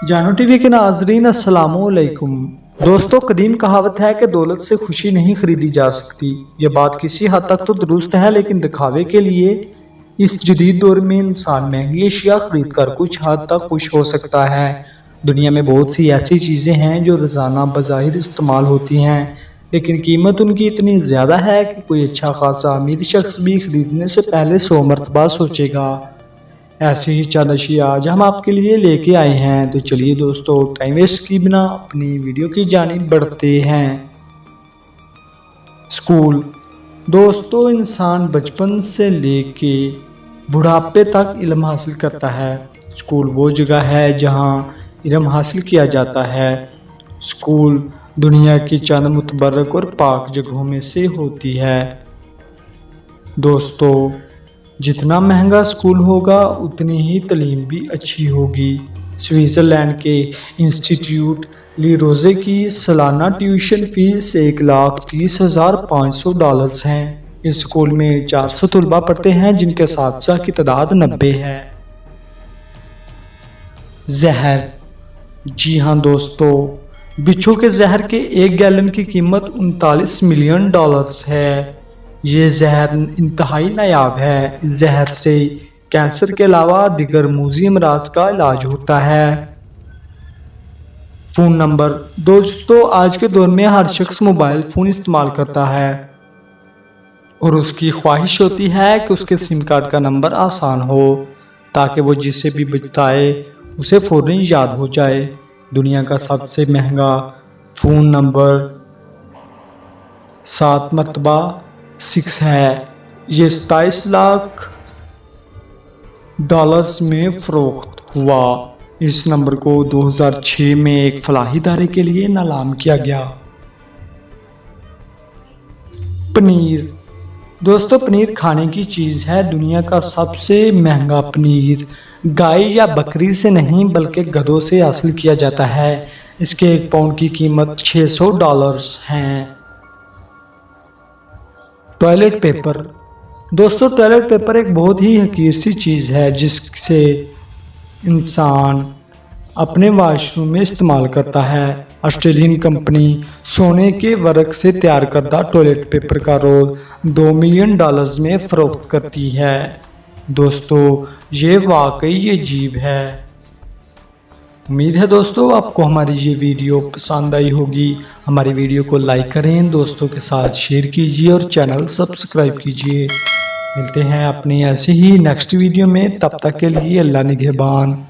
जानो टीवी के नाजरीन अस्सलामुअलैकुम। दोस्तों, कदीम कहावत है कि दौलत से खुशी नहीं खरीदी जा सकती। ये बात किसी हद तक तो दुरुस्त है, लेकिन दिखावे के लिए इस जदीद दौर में इंसान महंगी अशिया खरीद कर कुछ हद तक खुश हो सकता है। दुनिया में बहुत सी ऐसी चीजें हैं जो रोजाना बज़ाहिर इस्तेमाल होती हैं, लेकिन कीमत उनकी इतनी ज्यादा है कि कोई अच्छा खासा अमीर शख्स भी खरीदने से पहले 100 मरतबा सोचेगा। ऐसे ही चंद अशिया आज हम आपके लिए लेके आए हैं। तो चलिए दोस्तों, टाइम वेस्ट की बिना अपनी वीडियो की जानिब बढ़ते हैं। स्कूल। दोस्तों, इंसान बचपन से लेके बुढ़ापे तक इल्म हासिल करता है। स्कूल वो जगह है जहां इल्म हासिल किया जाता है। स्कूल दुनिया की चंद मुतबरक और पाक जगहों में से होती है। दोस्तों, जितना महंगा स्कूल होगा उतनी ही तालीम भी अच्छी होगी। स्विट्ज़रलैंड के इंस्टीट्यूट ली रोज़े की सालाना ट्यूशन फीस $1,30,500 है। इस स्कूल में 400 तलबा पढ़ते हैं, जिनके साथी की तादाद 90 है। जहर। जी हाँ दोस्तों, बिच्छू के जहर के 1 गैलन की कीमत $39 मिलियन है। ये जहर इंतहाई नायाब है। इस जहर से कैंसर के अलावा दिगर मूजी अमराज का इलाज होता है। Phone number. दोस्तों, आज के दौर में हर शख्स मोबाइल फ़ोन इस्तेमाल करता है और उसकी ख्वाहिश होती है कि उसके सिम कार्ड का नंबर आसान हो, ताकि वो जिसे भी बताए उसे फ़ौरन याद हो जाए। दुनिया का सबसे महंगा फ़ोन नंबर 7 मरतबा 6 है। ये $27 लाख में फरोख्त हुआ। इस नंबर को 2006 में एक फलाही इदारे के लिए नीलाम किया गया। पनीर। दोस्तों, पनीर खाने की चीज़ है। दुनिया का सबसे महंगा पनीर गाय या बकरी से नहीं बल्कि गधों से हासिल किया जाता है। इसके 1 पाउंड की कीमत $600 है। Toilet paper. दोस्तों, टॉयलेट पेपर एक बहुत ही हकीर सी चीज़ है जिससे इंसान अपने वॉशरूम में इस्तेमाल करता है। ऑस्ट्रेलियन कंपनी सोने के वर्क से तैयार करदा टॉयलेट पेपर का रोल $2 मिलियन में फरोख्त करती है। दोस्तों, ये वाकई अजीब है। उम्मीद है दोस्तों आपको हमारी ये वीडियो पसंद आई होगी। हमारी वीडियो को लाइक करें, दोस्तों के साथ शेयर कीजिए और चैनल सब्सक्राइब कीजिए। मिलते हैं अपनी ऐसे ही नेक्स्ट वीडियो में, तब तक के लिए अल्लाह निगहबान।